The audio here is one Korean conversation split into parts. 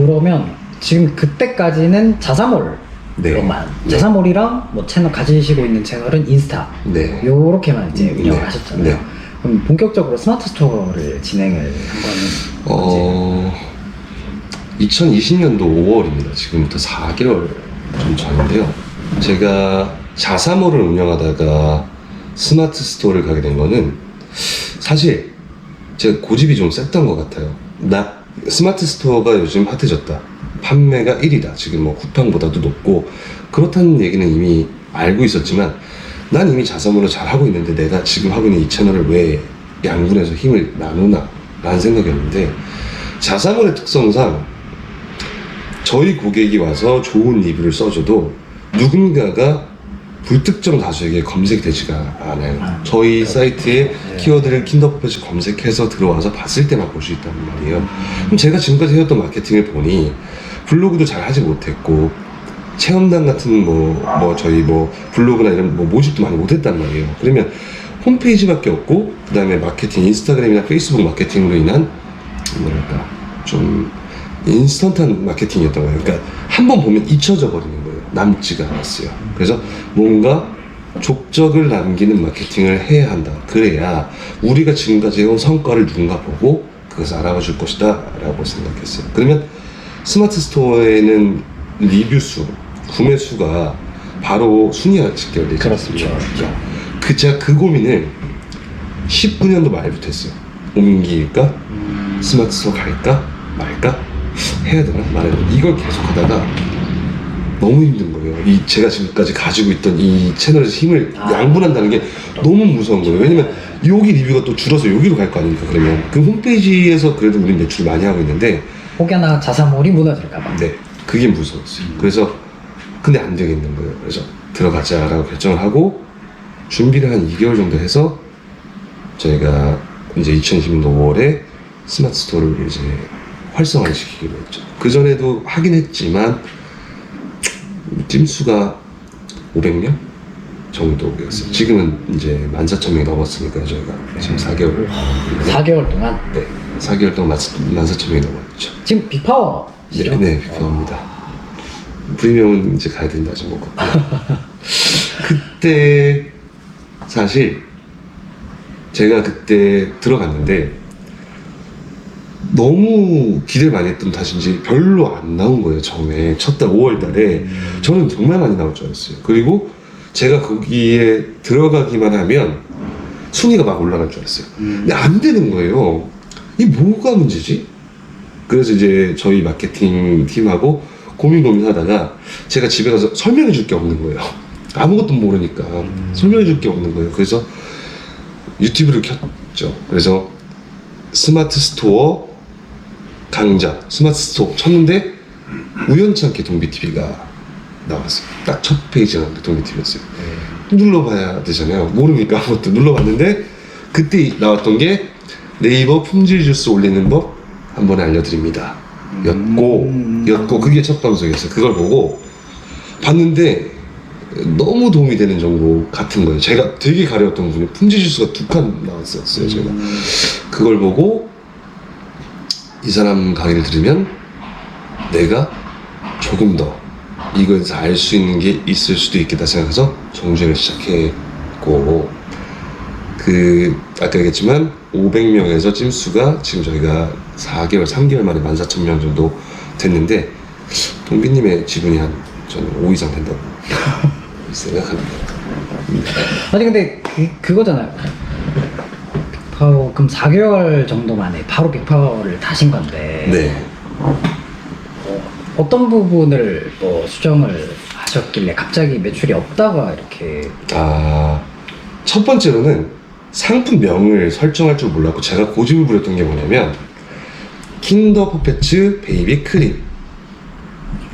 그러면 지금 그때까지는 자사몰로만 네. 자사몰이랑 뭐 채널 가지시고 있는 채널은 인스타 네. 요렇게만 이제 운영을 네. 하셨잖아요. 네. 그럼 본격적으로 스마트 스토어를 진행을 한 거는 2020년도 5월입니다. 지금부터 4개월 좀 전인데요. 제가 자사몰을 운영하다가 스마트 스토어를 가게 된 거는 사실 제 고집이 좀 셌던 것 같아요. 스마트 스토어가 요즘 핫해졌다. 판매가 1위다. 지금 뭐 쿠팡보다도 높고 그렇다는 얘기는 이미 알고 있었지만 난 이미 자사몰을 잘 하고 있는데 내가 지금 하고 있는 이 채널을 왜 양분해서 힘을 나누나 라는 생각이었는데 자사몰의 특성상 저희 고객이 와서 좋은 리뷰를 써줘도 누군가가 불특정 다수에게 검색되지가 않아요. 저희 사이트에 키워드를 킨더퍼펫이 검색해서 들어와서 봤을 때만 볼 수 있단 말이에요. 그럼 제가 지금까지 해왔던 마케팅을 보니 블로그도 잘 하지 못했고 체험단 같은 저희 블로그나 이런 모집도 많이 못했단 말이에요. 그러면 홈페이지밖에 없고 그 다음에 마케팅, 인스타그램이나 페이스북 마케팅으로 인한 뭐랄까 좀 인스턴트한 마케팅이었던 거예요. 그러니까 한번 보면 잊혀져 버리는 거예요. 남지가 않았어요. 그래서 뭔가 족적을 남기는 마케팅을 해야 한다. 그래야 우리가 지금까지 해온 성과를 누군가 보고 그것을 알아봐 줄 것이다 라고 생각했어요. 그러면 스마트 스토어에는 리뷰 수, 구매 수가 바로 순위가 직결되지 그렇습니다. 않습니까? 제가 그 고민을 19년도 말부터 했어요. 옮길까? 스마트 스토어 갈까? 말까? 해야 되나? 말해야 되나? 이걸 계속 하다가 너무 힘든 거예요. 제가 지금까지 가지고 있던 이 채널에서 힘을 양분한다는 게 너무 무서운 거예요. 왜냐면 여기 리뷰가 또 줄어서 여기로 갈 거 아닙니까? 그러면 그 홈페이지에서 그래도 우린 매출 많이 하고 있는데 혹여나 자사몰이 무너질까봐. 네, 그게 무서웠어요. 그래서 근데 안 되겠는 거예요. 그래서 들어가자라고 결정을 하고 준비를 한 2개월 정도 해서 저희가 이제 2020년도 5월에 스마트 스토어를 이제 활성화를 시키기로 했죠. 그 전에도 하긴 했지만 찜수가 500명 정도였어요. 지금은 이제 14,000명이 넘었으니까 저희가 지금 4개월 4개월 동안? 네, 4개월 동안 14,000명이 넘었죠. 지금 빅파워 네, 빅파워입니다. 프리미엄은 이제 가야 된다 좀 먹고. 그때 사실 제가 그때 들어갔는데 너무 기대를 많이 했던 탓인지 별로 안 나온 거예요. 처음에 첫 달 5월 달에 저는 정말 많이 나올 줄 알았어요. 그리고 제가 거기에 들어가기만 하면 순위가 막 올라갈 줄 알았어요. 근데 안 되는 거예요. 이게 뭐가 문제지? 그래서 이제 저희 마케팅 팀하고 고민하다가 제가 집에 가서 설명해 줄 게 없는 거예요. 아무것도 모르니까 설명해 줄 게 없는 거예요. 그래서 유튜브를 켰죠. 그래서 스마트 스토어 강좌, 스마트 스토어 쳤는데 우연찮게 동비TV가 나왔어요. 딱 첫 페이지가 나왔는데 동비TV였어요. 눌러봐야 되잖아요. 모르니까 아무것도 눌러봤는데 그때 나왔던 게 네이버 품질 주스 올리는 법 한 번에 알려드립니다. 였고 그게 첫 방송이었어요. 그걸 보고 봤는데 너무 도움이 되는 정보 같은 거예요. 제가 되게 가려웠던 분이 품질 주스가 2칸 나왔었어요. 제가 그걸 보고 이 사람 강의를 들으면 내가 조금 더 이거에서 알 수 있는 게 있을 수도 있겠다 생각해서 정주행을 시작했고 아까 얘기했지만 500명에서 찜수가 지금 저희가 3개월 만에 14,000명 정도 됐는데 동비님의 지분이 저는 5 이상 된다고 생각합니다. 아니 근데 그거잖아요. 빅파워 그럼 4개월 정도 만에 바로 빅파워를 다신 건데 네. 어떤 부분을 수정을 하셨길래 갑자기 매출이 없다가 이렇게 첫 번째로는 상품명을 설정할 줄 몰랐고 제가 고집을 부렸던 게 뭐냐면 킨더 퍼펫츠 베이비 크림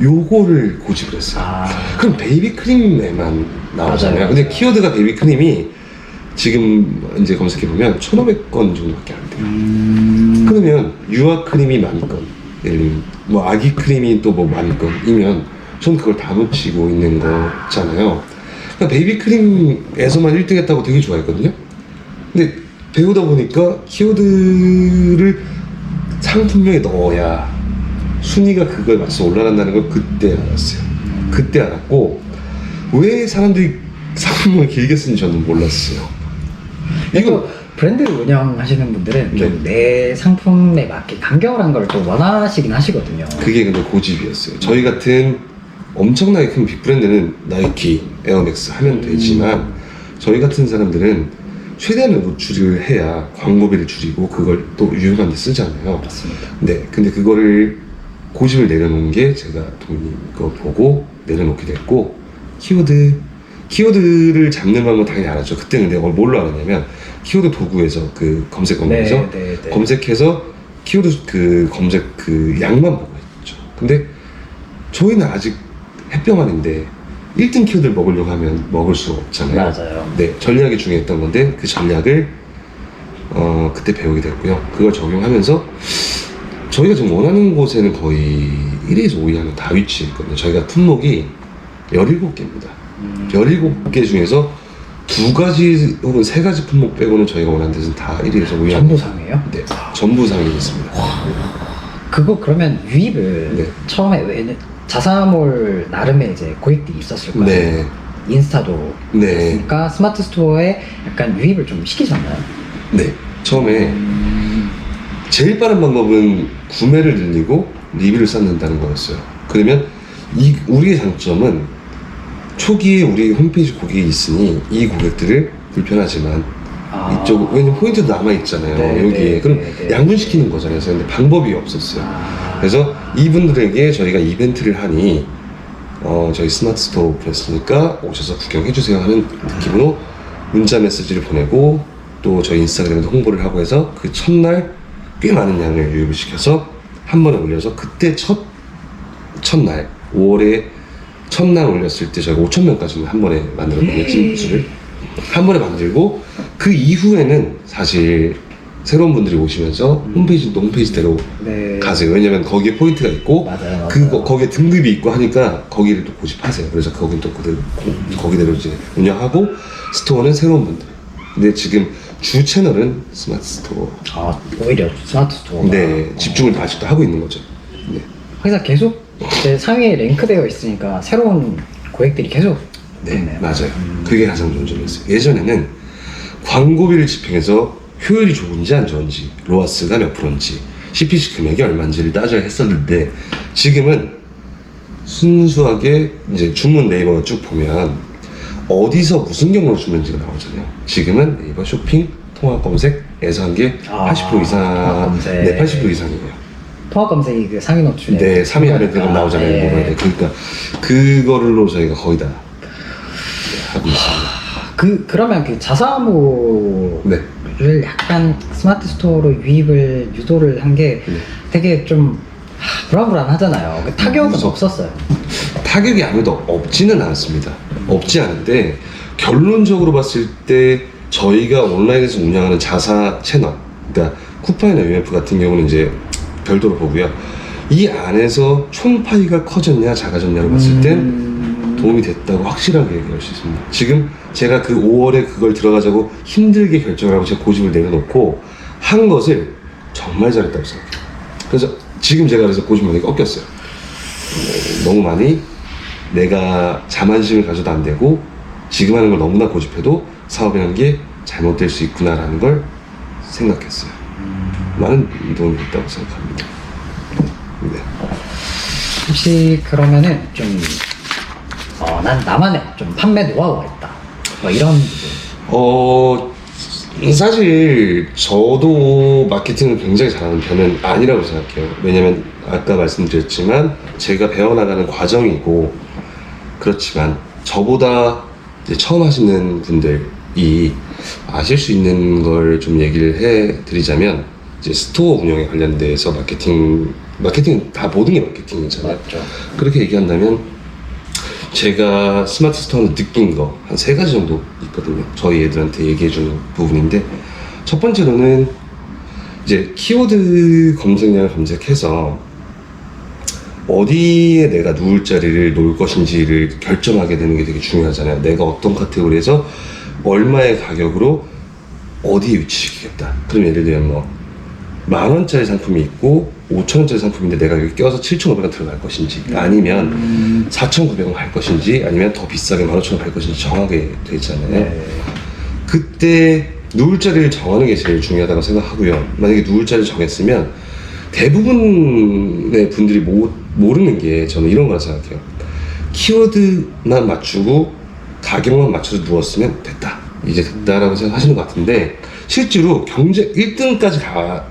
요거를 고집을 했어요. 그럼 베이비 크림에만 나오잖아요. 맞아요. 근데 키워드가 베이비 크림이 지금 이제 검색해보면 1,500건 정도밖에 안 돼요. 그러면 유아 크림이 10,000건, 예를 들면 아기 크림이 또 10,000건이면 전 그걸 다 놓치고 있는 거잖아요. 그러니까 베이비 크림에서만 1등 했다고 되게 좋아했거든요. 근데 배우다 보니까 키워드를 상품명에 넣어야 순위가 그거에 맞서 올라간다는 걸 그때 알았어요. 그때 알았고 왜 사람들이 상품을 길게 쓰는지 저는 몰랐어요. 이거 브랜드를 운영하시는 분들은 좀 내 상품에 맞게 간결한 걸 또 원하시긴 하시거든요. 그게 근데 고집이었어요. 저희 같은 엄청나게 큰 빅브랜드는 나이키, 에어맥스 하면 되지만 저희 같은 사람들은 최대한의 노출을 해야 광고비를 줄이고 그걸 또 유용한 데 쓰잖아요. 맞습니다. 네, 근데 그거를 고집을 내려놓은 게 제가 돈이 거 보고 내려놓게 됐고 키워드를 잡는 방법은 당연히 알았죠. 그때는 내가 뭘로 알았냐면 키워드 도구에서 그 검색 방법에서 네. 검색해서 키워드 그 검색 그 양만 보고 있죠. 근데 저희는 아직 햇병아리인데 1등 키워드를 먹으려고 하면 먹을 수가 없잖아요. 맞아요. 네, 전략이 중요했던 건데 그 전략을 그때 배우게 됐고요. 그걸 적용하면서 저희가 지금 원하는 곳에는 거의 1위에서 5위 하는 다 위치해 있거든요. 저희가 품목이 17개입니다. 17개 중에서 2가지 혹은 3가지 품목 빼고는 저희가 원하는 데는 다 1위에서 5위 전부 상이에요? 네, 전부 상에 있습니다. 그거 그러면 유입을 네. 처음에 왜냐 자사몰 나름의 이제 고객들이 있었을 거예요. 네. 인스타도 네. 있으니까 스마트 스토어에 약간 유입을 좀 시키셨나요? 네. 처음에 제일 빠른 방법은 구매를 늘리고 리뷰를 쌓는다는 거였어요. 그러면 우리의 장점은 초기에 우리 홈페이지 고객이 있으니 이 고객들을 불편하지만 이쪽 왜냐면 포인트도 남아있잖아요. 네, 여기에 네, 그럼 네, 네. 양분시키는 거잖아요. 근데 방법이 없었어요. 그래서 이분들에게 저희가 이벤트를 하니 저희 스마트 스토어 오픈했으니까 오셔서 구경해주세요 하는 느낌으로 문자 메시지를 보내고 또 저희 인스타그램에도 홍보를 하고 해서 그 첫날 꽤 많은 양을 유입을 시켜서 한 번에 올려서 그때 첫날 5월에 첫날 올렸을 때 저희가 5,000명까지는 한 번에 만들었거든요. 찜수를 한 번에 만들고 그 이후에는 사실 새로운 분들이 오시면서 홈페이지도 홈페이지대로 네. 가세요. 왜냐면 거기에 포인트가 있고 맞아요. 거기에 등급이 있고 하니까 거기를 또 고집하세요. 그래서 거긴 또 거기대로 이제 운영하고 스토어는 새로운 분들. 근데 지금 주 채널은 스마트 스토어. 오히려 스마트 스토어가 네, 집중을 아직도 하고 있는 거죠. 네. 항상 계속 이제 상위에 랭크되어 있으니까 새로운 고객들이 계속 네, 있네요. 맞아요. 그게 가장 좋은 점이었어요. 예전에는 광고비를 집행해서 효율이 좋은지 안 좋은지, 로아스가 몇 프로인지, CPC 금액이 얼마인지를 따져야 했었는데 지금은 순수하게 이제 주문 네이버 쭉 보면 어디서 무슨 경로로 주문지가 나오잖아요. 지금은 네이버 쇼핑, 통합 검색에서 한 게 80% 통합 이상, 검색. 네, 80% 이상이에요. 통합 검색이 그 상위 노출에 네, 3위 안에 그럼 나오잖아요. 네. 뭐가. 그러니까 그거로 저희가 거의 다 하고 있습니다. 그러면 그 자사몰을 네. 약간 스마트 스토어로 유입을 유도를 한 게 네. 되게 좀 불안불안하잖아요. 그 타격은 무섭- 없었어요. 타격이 아무래도 없지는 않습니다. 없지 않은데 결론적으로 봤을 때 저희가 온라인에서 운영하는 자사 채널, 그러니까 쿠파이나 UMF 같은 경우는 이제 별도로 보고요. 이 안에서 총파이가 커졌냐 작아졌냐로 봤을 땐 도움이 됐다고 확실하게 얘기할 수 있습니다. 지금 제가 그 5월에 그걸 들어가자고 힘들게 결정을 하고 제 고집을 내려놓고 한 것을 정말 잘했다고 생각해요. 그래서 지금 제가 그래서 고집 많이 꺾였어요. 너무 많이 내가 자만심을 가져도 안 되고 지금 하는 걸 너무나 고집해도 사업이라는 게 잘못될 수 있구나라는 걸 생각했어요. 많은 도움이 됐다고 생각합니다. 네. 혹시 그러면은 좀 난 나만의 좀 판매 노하우가 있다. 뭐 이런 부분. 사실 저도 마케팅을 굉장히 잘하는 편은 아니라고 생각해요. 왜냐면 아까 말씀드렸지만 제가 배워나가는 과정이고 그렇지만 저보다 이제 처음 하시는 분들이 아실 수 있는 걸 좀 얘기를 해 드리자면 이제 스토어 운영에 관련돼서 마케팅 다 모든 게 마케팅이잖아요. 맞죠. 그렇게 얘기한다면 제가 스마트 스토어에서 느낀 거 한 3가지 정도 있거든요. 저희 애들한테 얘기해주는 부분인데 첫 번째로는 이제 키워드 검색량을 검색해서 어디에 내가 누울 자리를 놓을 것인지를 결정하게 되는 게 되게 중요하잖아요. 내가 어떤 카테고리에서 얼마의 가격으로 어디에 위치시키겠다. 그럼 예를 들면 10,000원짜리 상품이 있고 5,000원짜리 상품인데 내가 여기 껴서 7,500원 들어갈 것인지, 아니면 4,900원 갈 것인지, 아니면 더 비싸게 15,000원 갈 것인지 정하게 돼 있잖아요. 네. 그때 누울 자리를 정하는 게 제일 중요하다고 생각하고요. 만약에 누울 자리를 정했으면 대부분의 분들이 모르는 게, 저는 이런 거라 생각해요. 키워드만 맞추고 가격만 맞춰서 누웠으면 됐다, 이제 됐다라고 생각하시는 것 같은데, 실제로 경제 1등까지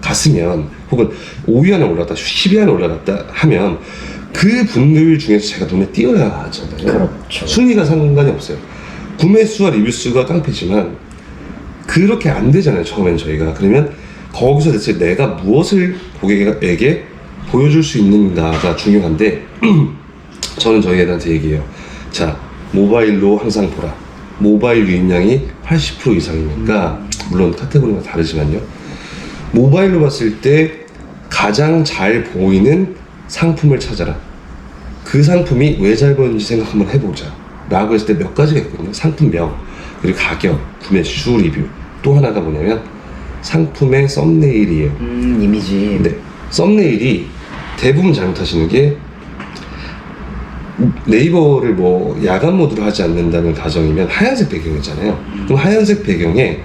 갔으면, 혹은 5위 안에 올라갔다 10위 안에 올라갔다 하면 그 분들 중에서 제가 눈에 띄어야 하잖아요. 그렇죠. 순위가 상관이 없어요. 구매 수와 리뷰 수가 깡패지만 그렇게 안 되잖아요, 처음엔 저희가. 그러면 거기서 대체 내가 무엇을 고객에게 보여줄 수 있는가가 중요한데, 저는 저희 애들한테 얘기해요. 자, 모바일로 항상 보라. 모바일 유입량이 80% 이상이니까, 물론 카테고리가 다르지만요, 모바일로 봤을 때 가장 잘 보이는 상품을 찾아라. 그 상품이 왜 잘 보이는지 생각 한번 해보자 라고 했을 때 몇 가지가 있거든요. 상품명, 그리고 가격, 구매 수, 리뷰. 또 하나가 뭐냐면 상품의 썸네일이에요. 이미지. 네, 썸네일이 대부분 잘못하시는 게, 네이버를 뭐 야간 모드로 하지 않는다는 가정이면 하얀색 배경이잖아요. 그럼 하얀색 배경에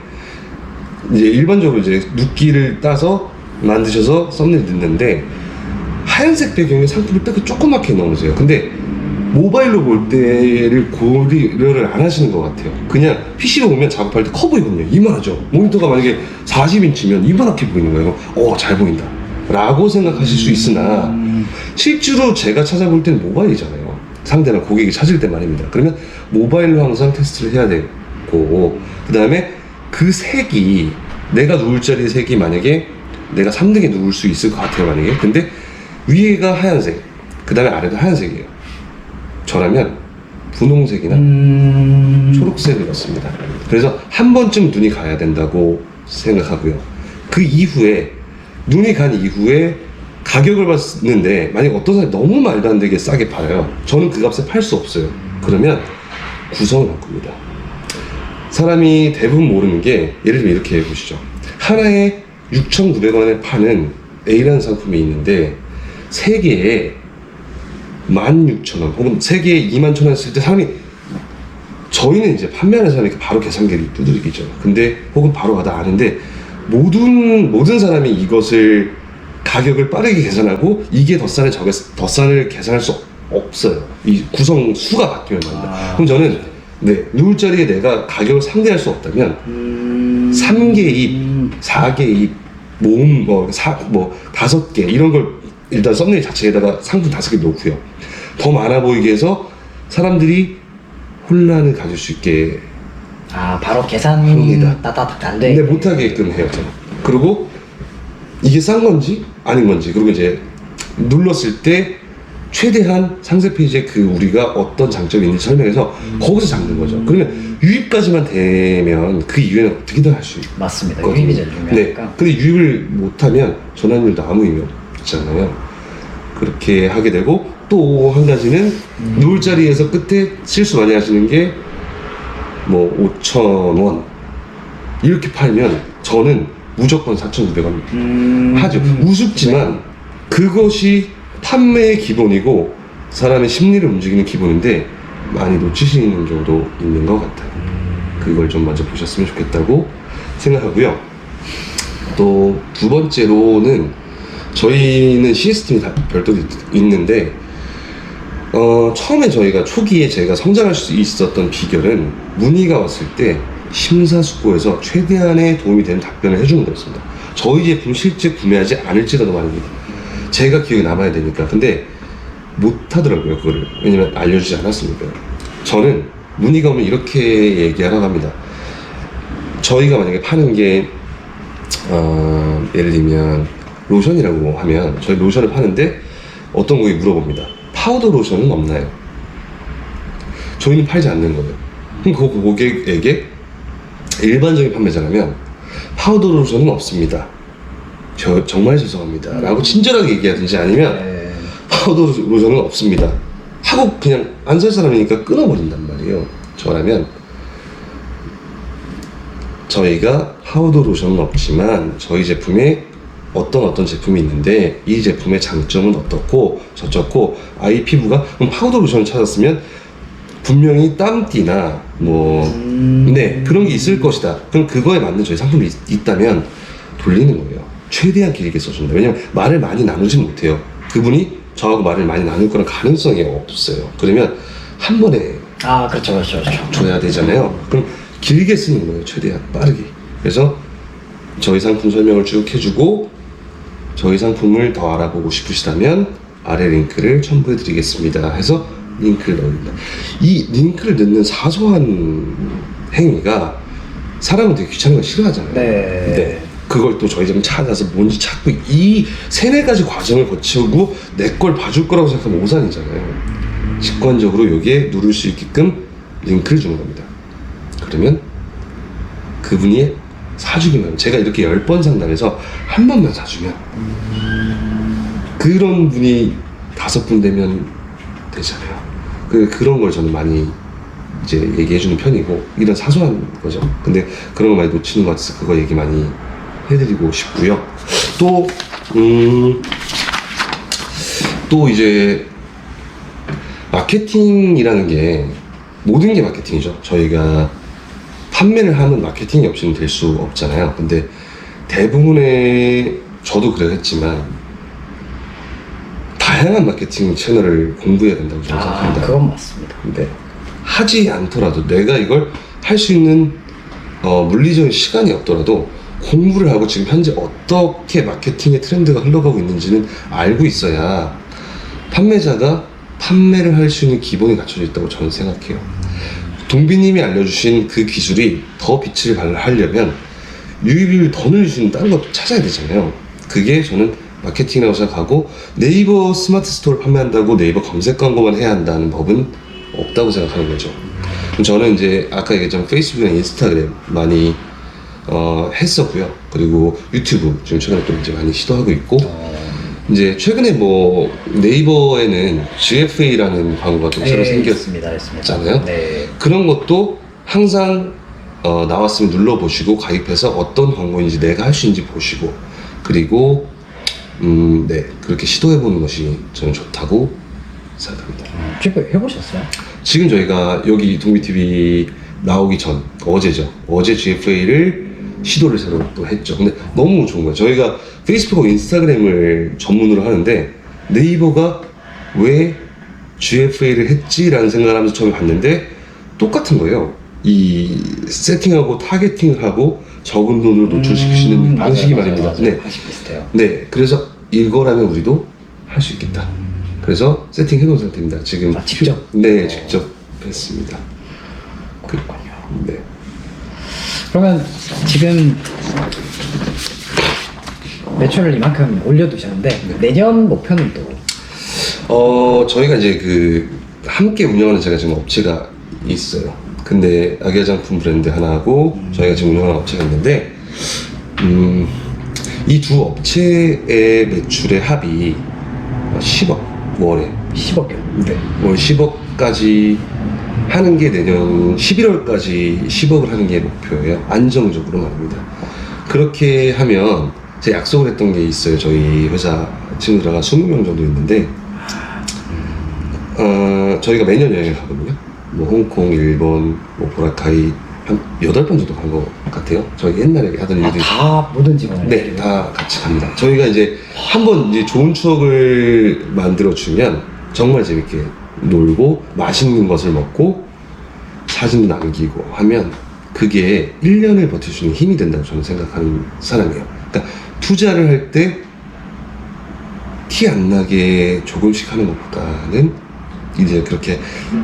이제 일반적으로 이제 눕기를 따서 만드셔서 썸네일 넣는데, 하얀색 배경에 상품을 딱 조그맣게 넣으세요. 근데 모바일로 볼 때를 고려를 안 하시는 것 같아요. 그냥 PC로 보면 작업할 때 커 보이거든요. 이만하죠. 모니터가 만약에 40인치면 이만하게 보이는 거예요. 잘 보인다 라고 생각하실 수 있으나, 실제로 제가 찾아볼 때는 모바일이잖아요. 상대나 고객이 찾을 때 말입니다. 그러면 모바일로 항상 테스트를 해야 되고, 그 다음에 그 색이, 내가 누울 자리 색이 만약에 내가 3등에 누울 수 있을 것 같아요, 만약에. 근데 위에가 하얀색, 그 다음에 아래도 하얀색이에요. 저라면 분홍색이나 초록색을 넣습니다. 그래서 한 번쯤 눈이 가야 된다고 생각하고요. 그 이후에, 눈이 간 이후에 가격을 봤는데, 만약 어떤 사람이 너무 말도 안 되게 싸게 팔아요. 저는 그 값에 팔 수 없어요. 그러면 구성을 바꿉니다. 사람이 대부분 모르는 게, 예를 들면 이렇게 해보시죠. 하나에 6,900원에 파는 A라는 상품이 있는데 3개에 16,000원 혹은 3개에 21,000원 했을 때, 사람이, 저희는 이제 판매하는 사람이 바로 계산기를 두드리죠. 근데 혹은 바로 가다 아는데, 모든 사람이 이것을 가격을 빠르게 계산하고 이게 더 싸네 더 싸를 계산할 수 없어요. 이 구성 수가 바뀌면 말입니다. 그럼 저는 누울 자리에 내가 가격을 상대할 수 없다면 3개 입, 4개 입, 모음 5개 이런 걸 일단 썸네일 자체에다가 상품 5개 놓고요. 더 많아 보이게 해서 사람들이 혼란을 가질 수 있게 바로 계산이 합니다. 따다닥 안 돼. 근데 못하게끔 해요, 저는. 그리고 이게 싼 건지 아닌 건지, 그리고 이제 눌렀을 때 최대한 상세 페이지에 그 우리가 어떤 장점이 있는지 설명해서 거기서 잡는 거죠. 그러면 유입까지만 되면 그 이후에는 어떻게든 할 수 있거든요. 맞습니다. 유입이 제일 중요하니까. 네. 근데 유입을 못하면 전환율도 아무 의미 없잖아요. 그렇게 하게 되고, 또 한 가지는 누울 자리에서 끝에 실수 많이 하시는 게, 뭐 5,000원 이렇게 팔면 저는 무조건 4,900원 하죠. 우습지만 그것이 판매의 기본이고 사람의 심리를 움직이는 기본인데, 많이 놓치시는 경우도 있는 것 같아요. 그걸 좀 먼저 보셨으면 좋겠다고 생각하고요. 또 두 번째로는, 저희는 시스템이 다 별도로 있는데, 처음에 저희가 초기에 제가 성장할 수 있었던 비결은, 문의가 왔을 때 심사숙고해서 최대한의 도움이 되는 답변을 해주는 거였습니다. 저희 제품 실제 구매하지 않을지라도 말입니다. 제가 기억에 남아야 되니까. 근데 못하더라고요, 그거를. 왜냐면 알려주지 않았으니까요. 저는 문의가 오면 이렇게 얘기하라고 합니다. 저희가 만약에 파는 게 예를 들면 로션이라고 하면, 저희 로션을 파는데 어떤 고객이 물어봅니다. 파우더 로션은 없나요? 저희는 팔지 않는 거예요. 그럼 그 고객에게 일반적인 판매자라면 파우더 로션은 없습니다, 정말 죄송합니다 라고 친절하게 얘기하든지, 아니면 파우더 로션은 없습니다 하고 그냥 안 살 사람이니까 끊어버린단 말이에요. 저라면 저희가 파우더 로션은 없지만 저희 제품에 어떤 제품이 있는데 이 제품의 장점은 어떻고 저쩌고 아이 피부가 그럼 파우더 로션을 찾았으면 분명히 땀띠나 뭐 네, 그런 게 있을 것이다. 그럼 그거에 맞는 저희 상품이 있다면 돌리는 거예요. 최대한 길게 써준다. 왜냐면 말을 많이 나누지 못해요. 그분이 저하고 말을 많이 나눌 거는 가능성이 없어요. 그러면 한 번에 아, 그렇죠, 그렇죠, 그렇죠. 줘야 되잖아요. 그럼 길게 쓰는 거예요. 최대한 빠르게. 그래서 저희 상품 설명을 쭉 해주고 저희 상품을 더 알아보고 싶으시다면 아래 링크를 첨부해 드리겠습니다 해서 링크를 넣습니다. 이 링크를 넣는 사소한 행위가 사람은 되게 귀찮은 걸 싫어하잖아요. 네. 그걸 또 저희 좀 찾아서 뭔지 찾고 이 세네 가지 과정을 거치고 내 걸 봐줄 거라고 생각하면 오산이잖아요. 직관적으로 여기에 누를 수 있게끔 링크를 주는 겁니다. 그러면 그분이 사주기만, 제가 이렇게 10번 상담해서 한 번만 사주면 그런 분이 5분 되면 되잖아요. 그런 걸 저는 많이 이제 얘기해주는 편이고, 이런 사소한 거죠. 근데 그런 거 많이 놓치는 것 같아서 그거 얘기 많이 해드리고 싶고요. 또 이제 마케팅이라는 게 모든 게 마케팅이죠. 저희가 판매를 하면 마케팅이 없이는 될 수 없잖아요. 근데 대부분의, 저도 그랬지만 다양한 마케팅 채널을 공부해야 된다고 저는 생각합니다. 그건 맞습니다. 근데 하지 않더라도 내가 이걸 할 수 있는 물리적인 시간이 없더라도 공부를 하고 지금 현재 어떻게 마케팅의 트렌드가 흘러가고 있는지는 알고 있어야 판매자가 판매를 할 수 있는 기본이 갖춰져 있다고 저는 생각해요. 동비님이 알려주신 그 기술이 더 빛을 발하려면 유입을 더 늘릴 수 있는 다른 거 찾아야 되잖아요. 그게 저는 마케팅이라고 생각하고, 네이버 스마트 스토어를 판매한다고 네이버 검색 광고만 해야 한다는 법은 없다고 생각하는 거죠. 저는 이제 아까 얘기했지만 페이스북이나 인스타그램 많이 했었고요. 그리고 유튜브 지금 최근에 또 이제 많이 시도하고 있고, 이제 최근에 뭐 네이버에는 GFA라는 광고가 또 새로 생겼잖아요. 네. 그런 것도 항상 나왔으면 눌러보시고 가입해서 어떤 광고인지 내가 할 수 있는지 보시고, 그리고 네, 그렇게 시도해보는 것이 저는 좋다고 생각합니다. GFA 해보셨어요? 지금 저희가 여기 동비TV 나오기 전, 어제죠. 어제 GFA를 시도를 새로 또 했죠. 근데 너무 좋은 거예요. 저희가 페이스북하고 인스타그램을 전문으로 하는데 네이버가 왜 GFA를 했지라는 생각을 하면서 처음에 봤는데 똑같은 거예요. 이 세팅하고 타겟팅을 하고 적은 돈으로 노출시킬 수 있는 방식이 말입니다. 맞아요. 네. 방식 비슷해요. 네, 그래서 이거라면 우리도 할 수 있겠다. 그래서 세팅해놓은 상태입니다. 지금 직접? 네, 직접 했습니다. 그렇군요. 네. 그러면 지금 매출을 이만큼 올려두셨는데 내년 목표는 또? 저희가 이제 함께 운영하는 제가 지금 업체가 있어요. 근데 아기 화장품 브랜드 하나하고 저희가 지금 운영하는 업체가 있는데, 이 두 업체의 매출의 합이 10억, 월에. 10억이요? 네. 월 10억까지 하는 게 내년 11월까지 10억을 하는 게 목표예요. 안정적으로 말입니다. 그렇게 하면 제가 약속을 했던 게 있어요. 저희 회사 친구들하고 20명 정도 있는데, 저희가 매년 여행을 가거든요. 뭐 홍콩, 일본, 뭐 보라카이 한 8번 정도 간 것 같아요. 저희 옛날에 하던 일들이. 다 모든 직원을? 네, 다 같이 갑니다. 저희가 이제 한번 이제 좋은 추억을 만들어주면 정말 재밌게 놀고 맛있는 것을 먹고 사진도 남기고 하면 그게 1년을 버텨주는 힘이 된다고 저는 생각하는 사람이에요. 그러니까 투자를 할 때 티 안 나게 조금씩 하는 것보다는 이제 그렇게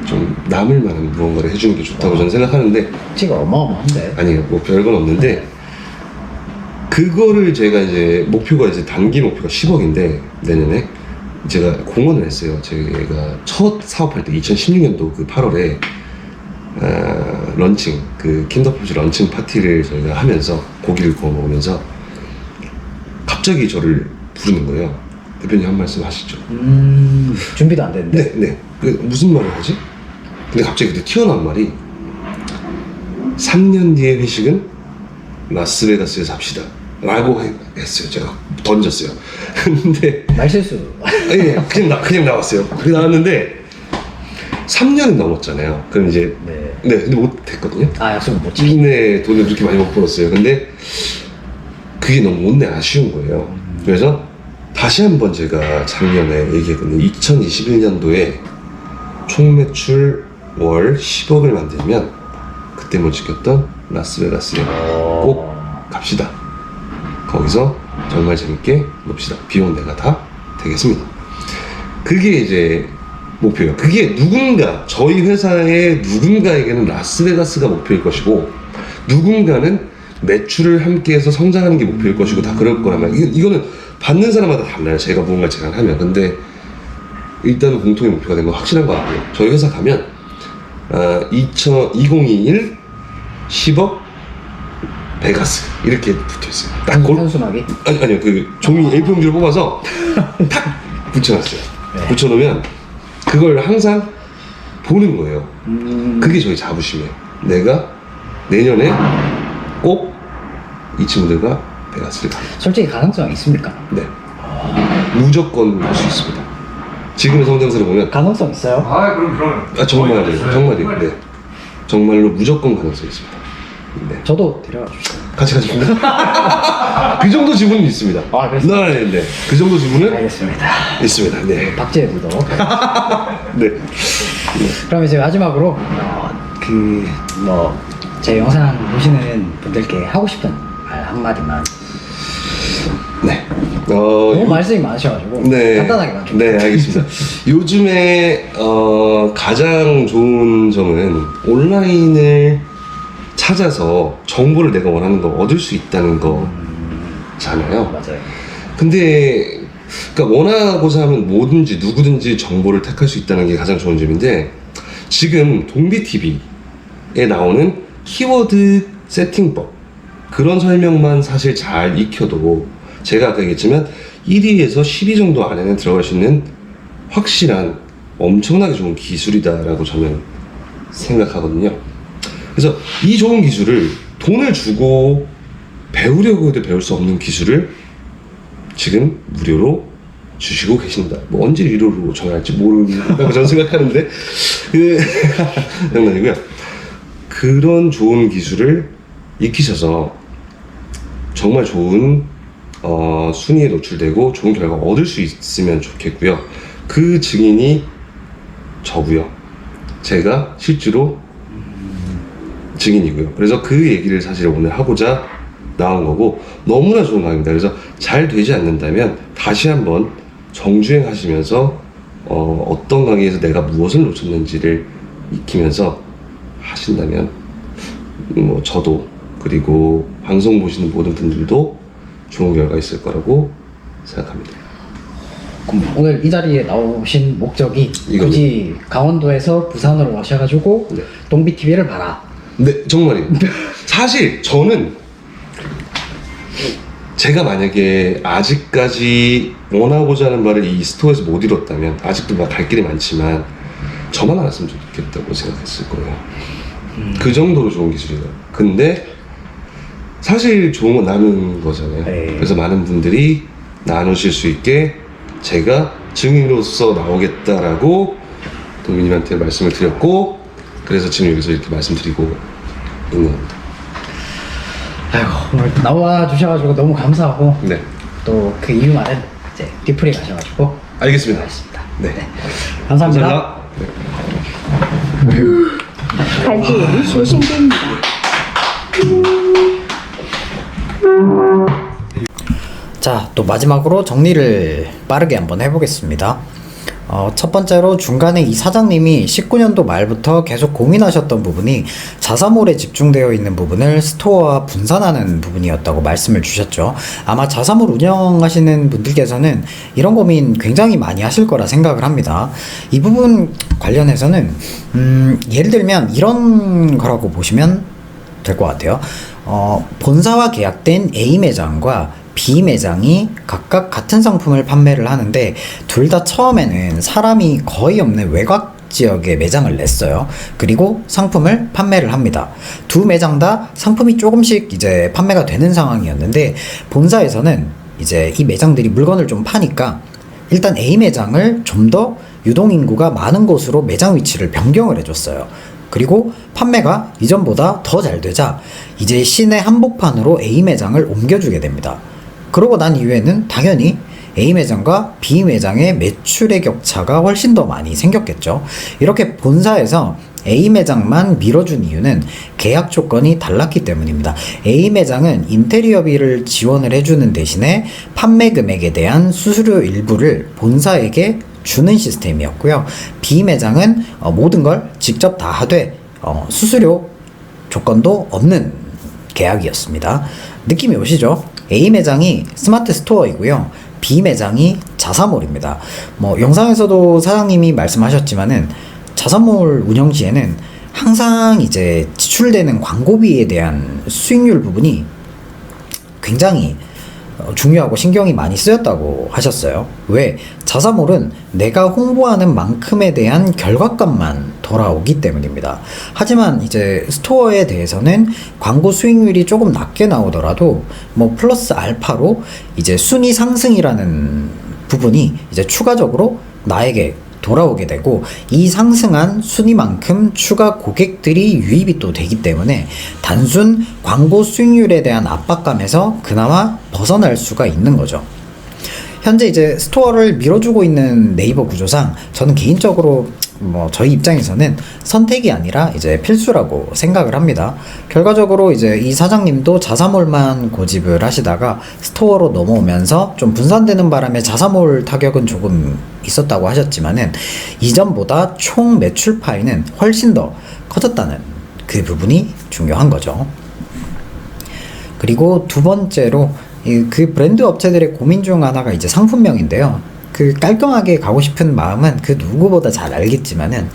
좀 남을 만한 무언가를 해주는 게 좋다고 저는 생각하는데, 지가 어마어마한데? 아니요, 뭐 별건 없는데, 그거를 제가 이제 목표가 이제 단기 목표가 10억인데 내년에 제가 공언을 했어요. 제가 첫 사업할 때 2016년도 그 8월에 런칭, 그 킨더포즈 런칭 파티를 저희가 하면서 고기를 구워 먹으면서 갑자기 저를 부르는 거예요. 대표님 한 말씀 하시죠. 준비도 안 됐는데? 네. 무슨 말을 하지? 근데 갑자기 그때 튀어나온 말이 3년 뒤에 회식은 라스베가스에서 합시다. 라고 했어요. 제가 던졌어요. 근데 말실수. 예, 그냥 나왔어요. 그게 나왔는데 3년이 넘었잖아요. 그럼 이제 근데 못했거든요. 아, 약속을 못 지키. 네, 돈을 그렇게 많이 못 벌었어요. 근데 그게 너무 못내 아쉬운 거예요. 그래서 다시 한번 제가 작년에 얘기했거든요. 2021년도에 총 매출 월 10억을 만들면 그때 못 지켰던 라스베가스에 꼭 갑시다. 거기서 정말 재밌게 놉시다. 비용 내가 다 되겠습니다. 그게 이제 목표예요. 그게 누군가, 저희 회사의 누군가에게는 라스베가스가 목표일 것이고, 누군가는 매출을 함께해서 성장하는 게 목표일 것이고, 다 그럴 거라면, 이거는 받는 사람마다 달라요. 제가 무언가 제가 하면. 근데 일단 공통의 목표가 된 건 확실한 것 같고요. 저희 회사 가면 2021 10억 베가스 이렇게 붙어있어요. 딱 단순하게? 아니요, 그 종이 A4용지를 뽑아서 탁 붙여놨어요. 네. 붙여놓으면 그걸 항상 보는 거예요. 그게 저희 자부심이에요. 내가 내년에 꼭 이 친구들과 베가스를 가. 솔직히 가능성이 있습니까? 네. 무조건 갈 수 있습니다. 지금의 성장세를 보면 가능성 있어요? 아, 그럼. 정말이에요. 네. 정말로 무조건 가능성이 있습니다. 네. 저도 데려가 주시죠. 같이 가십니까? 그 정도 지분은 있습니다. 아, 그렇습니까? 네. 그 정도 지분은 알겠습니다. 있습니다. 네. 박제해 두도록. 네. 그럼 이제 마지막으로 제 영상 보시는 분들께 하고 싶은 말 한마디만. 네. 너무 말씀이 많으셔가지고 네. 간단하게 맞춰. 네, 알겠습니다. 요즘에 가장 좋은 점은 온라인을 찾아서 정보를 내가 원하는 걸 얻을 수 있다는 거잖아요. 맞아요. 근데 그러니까 원하고자 하면 뭐든지 누구든지 정보를 택할 수 있다는 게 가장 좋은 점인데, 지금 동비TV에 나오는 키워드 세팅법, 그런 설명만 사실 잘 익혀도 제가 아까 얘기했지만 1위에서 10위 정도 안에는 들어갈 수 있는 확실한 엄청나게 좋은 기술이다라고 저는 생각하거든요. 그래서 이 좋은 기술을 돈을 주고 배우려고 해도 배울 수 없는 기술을 지금 무료로 주시고 계신다. 뭐 언제 유료로 정할지 모른다고 저는 생각하는데 장난이고요. 그런 좋은 기술을 익히셔서 정말 좋은 순위에 노출되고 좋은 결과가 얻을 수 있으면 좋겠고요. 그 증인이 저고요. 제가 실제로 증인이고요. 그래서 그 얘기를 사실 오늘 하고자 나온 거고, 너무나 좋은 강의입니다. 그래서 잘 되지 않는다면 다시 한번 정주행 하시면서 어떤 강의에서 내가 무엇을 놓쳤는지를 익히면서 하신다면 뭐 저도 그리고 방송 보시는 모든 분들도 좋은 결과 있을 거라고 생각합니다. 그럼 오늘 이 자리에 나오신 목적이 굳이 강원도에서 부산으로 오셔가지고 네. 동비TV를 봐라. 네, 정말이에요. 사실 저는 제가 만약에 아직까지 원하고자 하는 바를 이 스토어에서 못 이뤘다면, 아직도 막 갈 길이 많지만 저만 알았으면 좋겠다고 생각했을 거예요. 그 정도로 좋은 기술이에요. 근데 사실 좋은 건 나누는 거잖아요. 에이. 그래서 많은 분들이 나누실 수 있게 제가 증인으로서 나오겠다라고 동민님한테 말씀을 드렸고, 그래서 지금 여기서 이렇게 말씀드리고 있는 겁니다. 아이고, 오늘 나와 주셔가지고 너무 감사하고 네, 또 그 이유만은 이제 뒤풀이 가셔가지고 알겠습니다. 알겠습니다. 네. 감사합니다. 발기율이 조심됩니다. 자, 또 마지막으로 정리를 빠르게 한번 해보겠습니다. 첫 번째로 중간에 이 사장님이 19년도 말부터 계속 고민하셨던 부분이 자사몰에 집중되어 있는 부분을 스토어와 분산하는 부분이었다고 말씀을 주셨죠. 아마 자사몰 운영하시는 분들께서는 이런 고민 굉장히 많이 하실 거라 생각을 합니다. 이 부분 관련해서는 예를 들면 이런 거라고 보시면 될 것 같아요. 본사와 계약된 A 매장과 B 매장이 각각 같은 상품을 판매를 하는데 둘 다 처음에는 사람이 거의 없는 외곽 지역에 매장을 냈어요. 그리고 상품을 판매를 합니다. 두 매장 다 상품이 조금씩 이제 판매가 되는 상황이었는데, 본사에서는 이제 이 매장들이 물건을 좀 파니까 일단 A 매장을 좀 더 유동인구가 많은 곳으로 매장 위치를 변경을 해줬어요. 그리고 판매가 이전보다 더 잘 되자 이제 시내 한복판으로 A 매장을 옮겨주게 됩니다. 그러고 난 이후에는 당연히 A 매장과 B 매장의 매출의 격차가 훨씬 더 많이 생겼겠죠. 이렇게 본사에서 A 매장만 밀어준 이유는 계약 조건이 달랐기 때문입니다. A 매장은 인테리어비를 지원을 해주는 대신에 판매 금액에 대한 수수료 일부를 본사에게 주는 시스템이었고요. B 매장은 모든 걸 직접 다 하되 수수료 조건도 없는 계약이었습니다. 느낌이 오시죠? A 매장이 스마트 스토어이고요. B 매장이 자사몰입니다. 영상에서도 사장님이 말씀하셨지만은 자사몰 운영 시에는 항상 이제 지출되는 광고비에 대한 수익률 부분이 굉장히 중요하고 신경이 많이 쓰였다고 하셨어요. 왜? 자사몰은 내가 홍보하는 만큼에 대한 결과값만 돌아오기 때문입니다. 하지만 이제 스토어에 대해서는 광고 수익률이 조금 낮게 나오더라도 플러스 알파로 이제 순위 상승이라는 부분이 이제 추가적으로 나에게 돌아오게 되고, 이 상승한 순위만큼 추가 고객들이 유입이 또 되기 때문에 단순 광고 수익률에 대한 압박감에서 그나마 벗어날 수가 있는 거죠. 현재 이제 스토어를 밀어주고 있는 네이버 구조상 저는 개인적으로 저희 입장에서는 선택이 아니라 이제 필수라고 생각을 합니다. 결과적으로 이제 이 사장님도 자사몰만 고집을 하시다가 스토어로 넘어오면서 좀 분산되는 바람에 자사몰 타격은 조금 있었다고 하셨지만은 이전보다 총 매출 파이는 훨씬 더 커졌다는 그 부분이 중요한 거죠. 그리고 두 번째로 그 브랜드 업체들의 고민 중 하나가 이제 상품명인데요. 그 깔끔하게 가고 싶은 마음은 그 누구보다 잘 알겠지만은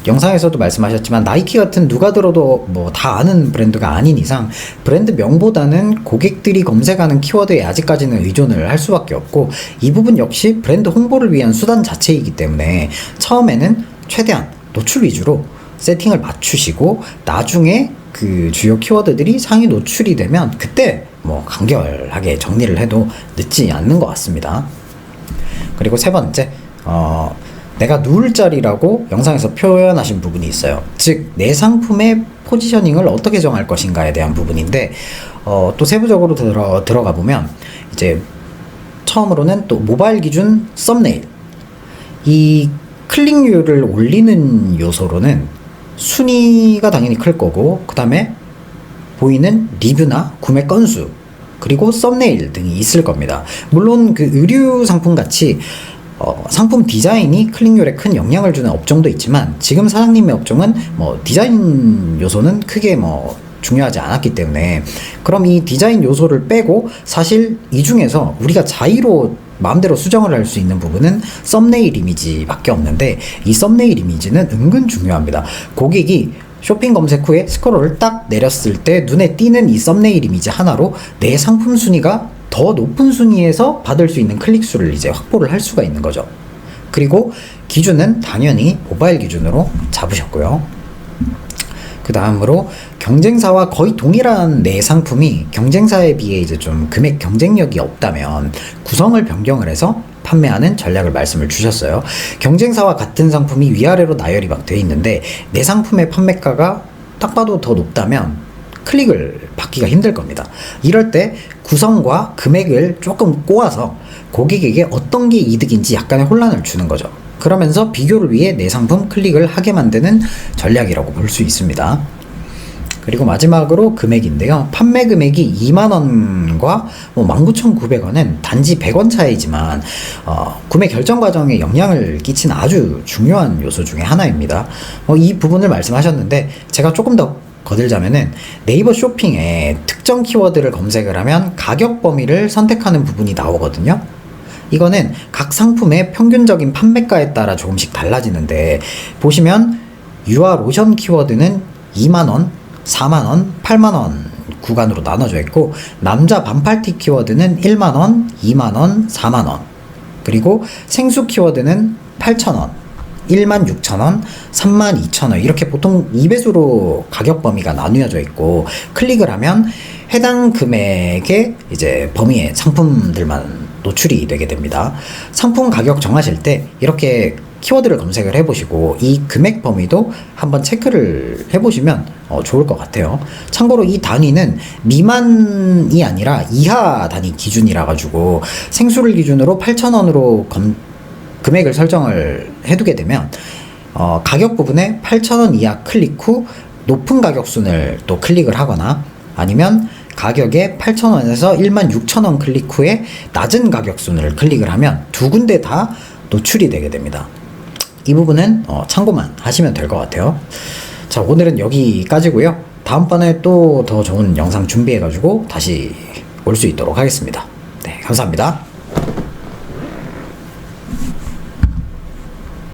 영상에서도 말씀하셨지만 나이키 같은 누가 들어도 다 아는 브랜드가 아닌 이상 브랜드 명보다는 고객들이 검색하는 키워드에 아직까지는 의존을 할 수밖에 없고, 이 부분 역시 브랜드 홍보를 위한 수단 자체이기 때문에 처음에는 최대한 노출 위주로 세팅을 맞추시고 나중에 그 주요 키워드들이 상위 노출이 되면 그때 간결하게 정리를 해도 늦지 않는 것 같습니다. 그리고 세 번째, 내가 누울 자리라고 영상에서 표현하신 부분이 있어요. 즉, 내 상품의 포지셔닝을 어떻게 정할 것인가에 대한 부분인데, 또 세부적으로 들어가 보면 이제 처음으로는 또 모바일 기준 썸네일, 이 클릭률을 올리는 요소로는 순위가 당연히 클 거고, 그 다음에 보이는 리뷰나 구매 건수, 그리고 썸네일 등이 있을 겁니다. 물론 그 의류 상품 같이 상품 디자인이 클릭률에 큰 영향을 주는 업종도 있지만, 지금 사장님의 업종은 디자인 요소는 크게 중요하지 않았기 때문에, 그럼 이 디자인 요소를 빼고 사실 이 중에서 우리가 자의로 마음대로 수정을 할 수 있는 부분은 썸네일 이미지밖에 없는데, 이 썸네일 이미지는 은근 중요합니다. 고객이 쇼핑 검색 후에 스크롤을 딱 내렸을 때 눈에 띄는 이 썸네일 이미지 하나로 내 상품 순위가 더 높은 순위에서 받을 수 있는 클릭 수를 이제 확보를 할 수가 있는 거죠. 그리고 기준은 당연히 모바일 기준으로 잡으셨고요. 그 다음으로 경쟁사와 거의 동일한 내 상품이 경쟁사에 비해 이제 좀 금액 경쟁력이 없다면 구성을 변경을 해서 판매하는 전략을 말씀을 주셨어요. 경쟁사와 같은 상품이 위아래로 나열이 막 되어 있는데 내 상품의 판매가가 딱 봐도 더 높다면 클릭을 받기가 힘들 겁니다. 이럴 때 구성과 금액을 조금 꼬아서 고객에게 어떤 게 이득인지 약간의 혼란을 주는 거죠. 그러면서 비교를 위해 내 상품 클릭을 하게 만드는 전략이라고 볼 수 있습니다. 그리고 마지막으로 금액인데요. 판매 금액이 2만원과 19,900원은 단지 100원 차이지만 구매 결정 과정에 영향을 끼친 아주 중요한 요소 중에 하나입니다. 이 부분을 말씀하셨는데 제가 조금 더 거들자면은 네이버 쇼핑에 특정 키워드를 검색을 하면 가격 범위를 선택하는 부분이 나오거든요. 이거는 각 상품의 평균적인 판매가에 따라 조금씩 달라지는데, 보시면 유아 로션 키워드는 2만원, 4만원, 8만원 구간으로 나눠져 있고, 남자 반팔티 키워드는 1만원, 2만원, 4만원, 그리고 생수 키워드는 8,000원, 16,000원, 32,000원 이렇게 보통 2배수로 가격 범위가 나뉘어져 있고 클릭을 하면 해당 금액의 이제 범위의 상품들만 노출이 되게 됩니다. 상품 가격 정하실 때 이렇게 키워드를 검색을 해보시고 이 금액 범위도 한번 체크를 해보시면 좋을 것 같아요. 참고로 이 단위는 미만이 아니라 이하 단위 기준이라 가지고 생수를 기준으로 8,000원으로 금액을 설정을 해두게 되면 가격 부분에 8,000원 이하 클릭 후 높은 가격 순을 또 클릭을 하거나 아니면 가격에 8,000원에서 16,000원 클릭 후에 낮은 가격 순을 클릭을 하면 두 군데 다 노출이 되게 됩니다. 이 부분은 참고만 하시면 될 것 같아요. 자, 오늘은 여기까지고요. 다음번에 또 더 좋은 영상 준비해가지고 다시 올 수 있도록 하겠습니다. 네, 감사합니다.